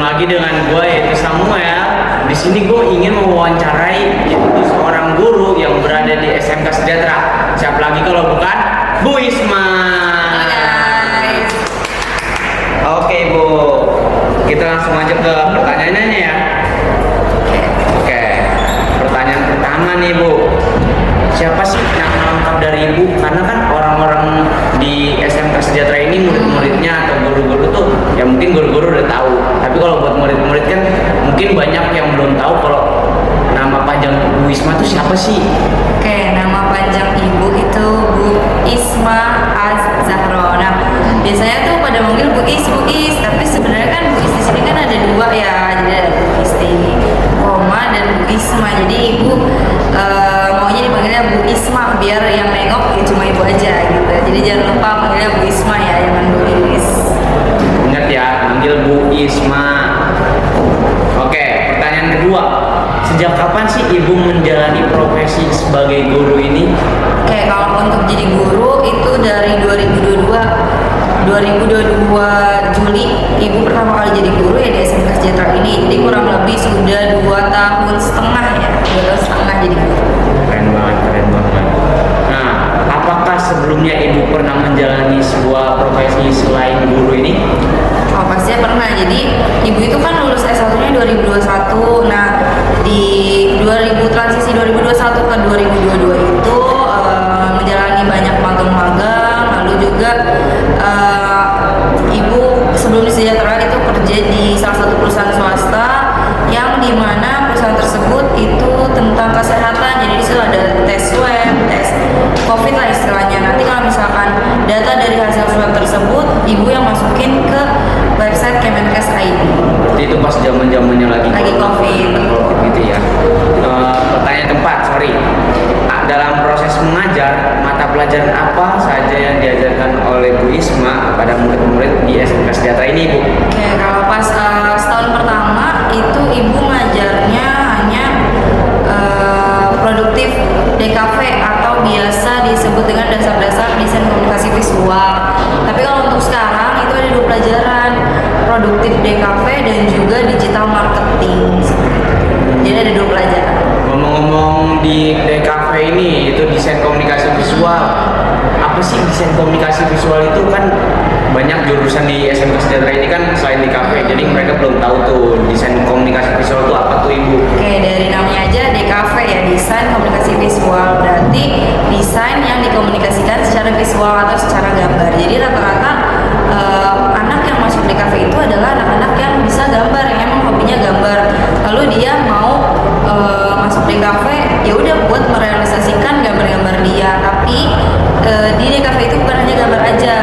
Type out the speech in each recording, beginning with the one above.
lagi dengan gue yaitu Samuel. Di sini gue ingin mewawancarai yaitu seorang guru yang berada di SMK Sejahtera. Siapa lagi kalau bukan Bu Isma. Hai guys. Oke Bu, kita langsung aja ke pertanyaannya ya. Oke, pertanyaan pertama nih Bu. Siapa sih nama lengkap dari Ibu? Karena kan orang-orang di SMK Sejahtera ini murid-muridnya atau guru-guru tuh ya mungkin guru-guru udah tahu. Tapi kalau buat murid-murid kan mungkin banyak yang belum tahu kalau nama panjang Bu Isma tuh siapa sih? Oke, nama panjang ibu itu Bu Isma Az-Zahra. Nah, biasanya tuh pada manggil Bu Is, tapi sebenarnya kan Bu Is di sini kan ada dua ya. Jadi ada Bu Isti, Roma dan Bu Isma. Jadi ibu maunya dipanggilnya Bu Isma biar yang nengok ya cuma ibu aja gitu. Jadi jangan lupa panggilnya Bu Isma ya, jangan Bu Is. Ingat ya, manggil Bu Isma. Oke, pertanyaan kedua. Sejak kapan sih Ibu menjalani profesi sebagai guru ini? Oke, kalau untuk jadi guru itu dari 2022 Juli ibu pertama kali jadi guru ya di SMK Sejahtera ini. Jadi kurang lebih sudah 2 tahun setengah ya, 2 tahun setengah jadi guru. Keren banget, keren banget. Nah, apakah sebelumnya Ibu pernah menjalani sebuah profesi selain guru ini? Oh pastinya pernah. Jadi ibu itu kan lulus S1-nya 2021. Nah di transisi 2021 ke 2022 itu menjalani banyak magang-magang. Lalu juga ibu sebelum di Sejahtera itu kerja di salah satu perusahaan swasta yang dimana perusahaan tersebut itu tentang kesehatan. Jadi di situ ada tes swab, tes COVID lah istilahnya. Nanti kalau misalkan data dari hasil swab tersebut ibu yang masukin ke website Kemenkes ID. Itu pas zaman-zamannya lagi COVID gitu ya. Pertanyaan keempat, sorry. Dalam proses mengajar, mata pelajaran apa saja yang diajarkan oleh Bu Isma pada murid-murid di SMK Sejahtera ini, Bu? Oke, kalau pas setahun pertama itu ibu ngajarnya hanya produktif DKV atau biasa disebut dengan dasar-dasar desain komunikasi visual. Tapi kalau untuk sekarang itu ada 2 pelajaran, produktif DKV dan juga digital marketing. Jadi ada 2 pelajaran. Ngomong-ngomong di DKV ini itu desain komunikasi visual. Apa sih desain komunikasi visual itu? Kan banyak jurusan di SMK Sejahtera ini kan selain DKV, jadi mereka belum tahu tuh desain komunikasi visual itu apa tuh Ibu? Oke, dari namanya aja DKV ya, desain komunikasi visual. Berarti desain yang dikomunikasikan secara visual atau secara gambar. Jadi rata-rata anak yang masuk DKV itu adalah anak-anak yang bisa gambar, yang emang hobinya gambar. Lalu dia mau masuk DKV ya udah buat merealisasikan gambar-gambar dia. Tapi di DKV itu bukan hanya gambar aja.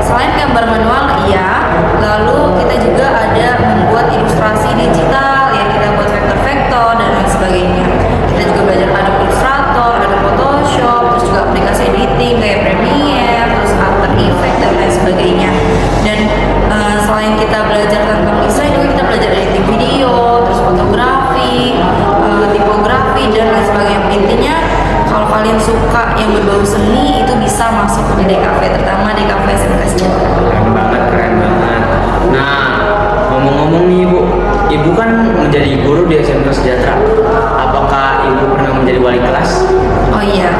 Selain gambar manual iya, lalu kita juga ada membuat ilustrasi digital ya, kita buat vektor-vektor dan lain sebagainya. Kita juga belajar Adobe Illustrator, Adobe Photoshop, terus juga aplikasi editing kayak Premiere, terus After Effects dan lain sebagainya. Dan selain kita belajar tentang desain juga kita belajar editing video, terus fotografi, tipografi dan lain sebagainya. Intinya kalau kalian suka yang berbau seni itu bisa masuk di DKV, terutama DKV SMK Sejahtera. Keren banget, keren banget. Nah, ngomong-ngomong nih Ibu kan menjadi guru di SMK Sejahtera. Apakah Ibu pernah menjadi wali kelas? Oh iya,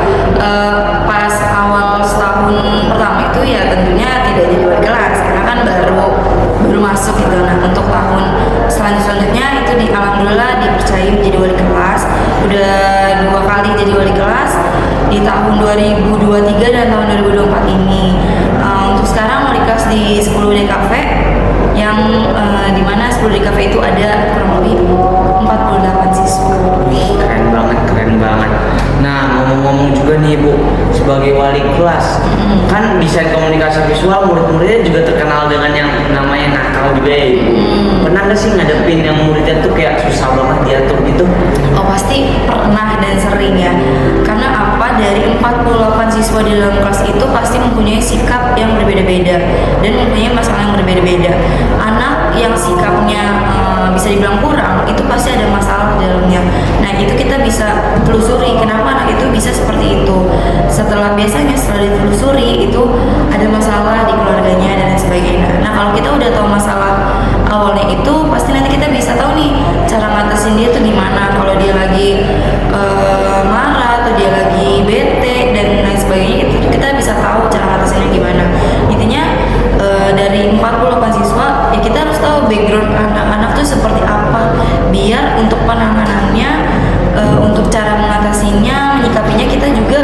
pas awal setahun pertama itu ya tentunya tidak jadi wali kelas karena kan baru masuk gitu. Nah untuk tahun selanjutnya itu alhamdulillah dipercaya menjadi wali kelas. Udah 2 kali jadi wali kelas di tahun 2023 dan tahun 2024 ini. Untuk sekarang wali kelas di 10 DKV yang dimana 10 DKV itu ada kurang lebih 48 siswa. Keren banget, keren banget. Nah, ngomong-ngomong juga nih Bu, sebagai wali kelas, kan desain komunikasi visual murid-muridnya juga terkenal dengan yang namanya nakal juga ya Ibu. Pernah nggak sih ngadepin yang muridnya tuh kayak susah banget diatur gitu? Oh pasti pernah dan sering ya. Karena apa? Dari 48 siswa di dalam kelas itu pasti mempunyai sikap yang berbeda-beda dan mempunyai masalah yang berbeda-beda. Anak yang sikapnya bisa dibilang kurang, itu pasti ada masalah di dalamnya. Nah itu kita bisa telusuri kenapa anak itu bisa seperti itu. Setelah ditelusuri itu ada masalah di keluarganya dan lain sebagainya. Nah kalau kita udah tahu masalah awalnya itu pasti nanti background anak-anak tuh seperti apa, biar untuk penanganannya, untuk cara mengatasinya, menyikapinya kita juga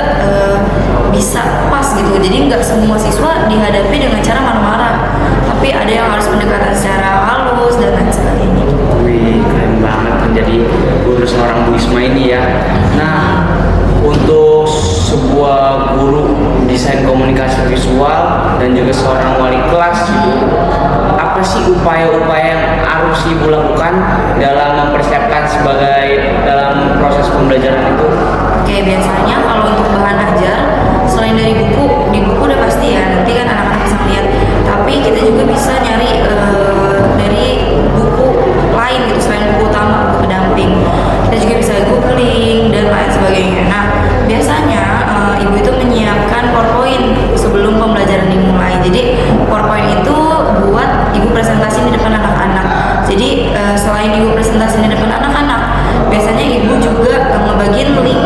bisa pas gitu. Jadi nggak semua siswa dihadapi dengan cara marah-marah, tapi ada yang harus pendekatan secara halus dan lain sebagainya. Wih, keren banget menjadi guru seorang Bu Isma ini ya. Nah, untuk sebuah guru desain komunikasi visual dan juga seorang wali kelas, apa sih upaya-upaya yang harus Ibu lakukan dalam mempersiapkan dalam proses pembelajaran itu? Oke, biasanya kalau untuk bahan ajar, selain dari buku, di buku udah pasti ya, nanti kan anak-anak bisa lihat. Tapi kita juga bisa nyari dari buku lain gitu, selain buku utama, buku pendamping. Kita juga bisa googling dan lain sebagainya. Nah, biasanya ibu itu menyiapkan PowerPoint sebelum pembelajaran dimulai. Jadi PowerPoint itu buat ibu presentasi di depan anak-anak. Jadi selain ibu presentasi di depan anak-anak, biasanya ibu juga ngebagiin link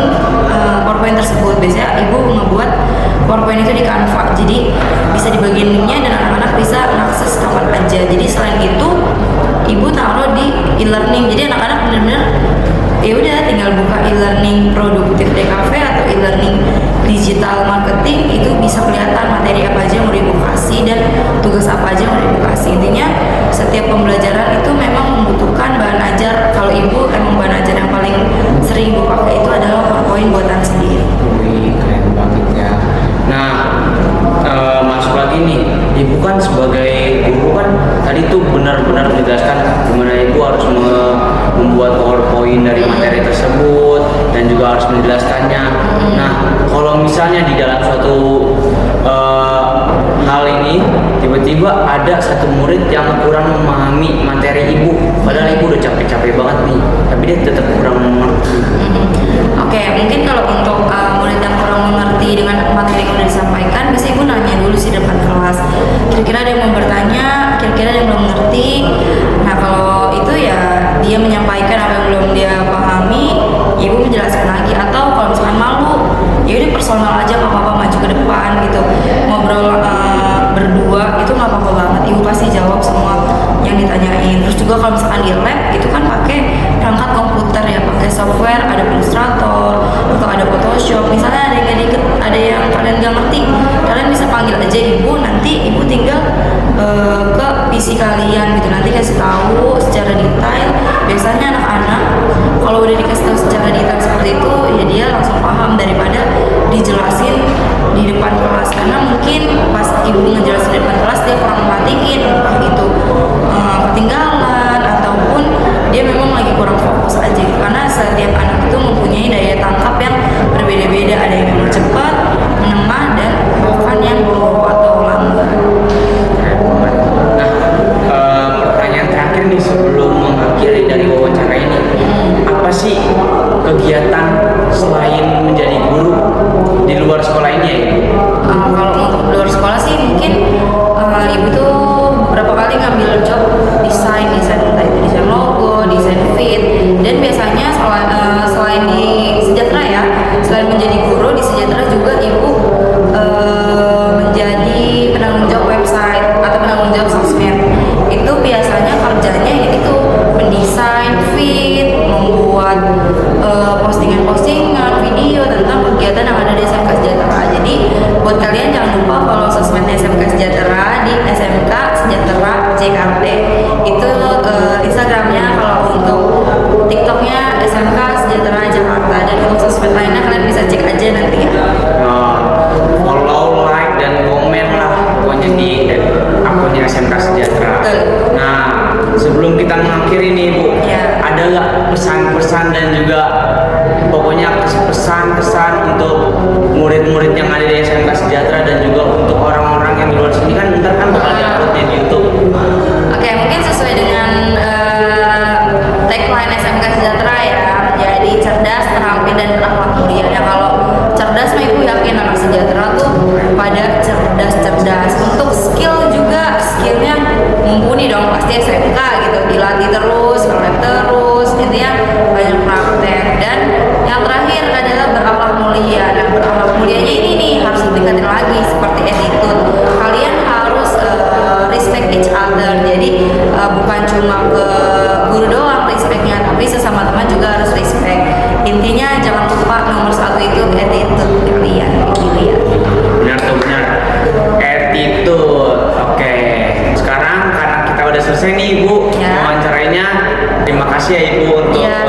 PowerPoint tersebut. Biasanya ibu ngebuat PowerPoint itu di Canva, jadi bisa dibagiin linknya dan anak-anak bisa akses kapan aja. Jadi selain itu, ibu taruh di e-learning. Jadi anak-anak benar-benar ya udah tinggal buka e-learning produktif DKV atau e-learning digital marketing, itu bisa kelihatan materi apa aja yang mau ibu kasih dan tugas apa aja yang mau ibu kasih. Intinya setiap pembelajaran itu memang membutuhkan bahan ajar. Kalau ibu emang bahan ajar yang paling sering ibu pakai itu adalah PowerPoint buatan sendiri. Wih, keren banget ya. Nah, masuk lagi nih, ibu kan sebagai guru kan tadi tuh benar-benar menjelaskan gimana ibu harus membuat PowerPoint dari materi tersebut dan juga harus menjelaskannya. Nah, kalau misalnya di dalam suatu hal ini tiba-tiba ada satu murid yang kurang memahami materi ibu, padahal ibu udah capek-capek banget nih, tapi dia tetap kurang mengerti. Oke, mungkin kalau untuk murid yang kurang mengerti dengan materi yang sudah disampaikan, bisa ibu nanya dulu sih depan kelas. Kira-kira ada yang mau bertanya, kira-kira ada yang belum mengerti. Nah, kalau itu ya dia menyampaikan apa yang belum dia pahami, ibu menjelaskan lagi. Atau kalau misalkan malu, ya udah personal aja, nggak apa-apa, maju ke depan gitu, ngobrol berdua itu nggak apa-apa banget. Ibu pasti jawab semua yang ditanyain. Terus juga kalau misalkan di lab itu kan pakai perangkat komputer ya, pakai software, ada Illustrator atau ada Photoshop. Misalnya ada yang kalian nggak ngerti, kalian bisa panggil aja ibu, nanti ibu tinggal ke PC kalian gitu, nanti kasih tahu secara detail. Biasanya anak-anak kalau udah dikasih tahu secara detail seperti itu, ya dia langsung paham daripada dijelasin di depan kelas. Karena mungkin pas ibu ngejelasin di depan kelas dia kurang merhatiin, entah itu ketinggalan ataupun dia memang lagi kurang fokus aja gitu. Karena setiap anak itu mempunyai daya tangkap yang berbeda-beda, ada yang memang cepat, menengah, dan bahkan yang slow atau lambat. Nah, pertanyaan terakhir nih sebelum mengakhiri dari wawancara ini, apa sih kegiatan selain menjadi guru di luar sekolah ini ya ibu? Kalau untuk luar sekolah sih mungkin ibu tuh beberapa kali ngambil job desain entah itu desain logo, desain feed, dan biasanya selain di Sejahtera ya, selain menjadi guru di Sejahtera juga ibu menjadi penanggung jawab website atau penanggung jawab sosmed. Itu biasanya kerjanya yaitu mendesain feed, membuat postingan-postingan video tentang kegiatan yang ada di SMK Sejahtera. Jadi buat kalian jangan lupa follow sosmednya SMK Sejahtera di SMK Sejahtera JKT. Itu Instagramnya. Kalau untuk TikToknya SMK Sejahtera Jakarta, dan untuk sosmed lainnya kalian bisa cek aja nanti ya. Follow, like, dan komen lah pokoknya di akunnya SMK Sejahtera. Betul. Nah, sebelum kita mengakhiri nih Bu, Ya. ada nggak pesan-pesan dan juga pokoknya pesan-kesan untuk murid-murid yang ada di SMK Sejahtera dan juga untuk orang-orang yang di luar sini kan ntar kan bakal diuploadnya di YouTube. Oke, mungkin sesuai dengan tagline SMK Sejahtera ya, jadi cerdas, terampil, dan berakhlak mulia. Ya kalau cerdas mah ibu yakin anak Sejahtera tuh pada cerdas. Untuk skill juga, skillnya mumpuni dong, pasti SMK gitu, dilatih terus, nge-lab terus, intinya banyak praktek. Dan yang terakhir adalah berakhlak mulia. Nah, berakhlak mulianya ini nih harus ditingkatin lagi seperti attitude. Kalian harus respect each other. cuma ke guru doang respectnya, tapi sesama teman juga harus respect. Intinya jangan lupa nomor satu itu attitude kalian gitu ya. Benar tuh, benar. Attitude. Oke. Sekarang karena kita udah selesai nih Ibu Ya. wawancarainya. Terima kasih ya Ibu untuk Ya,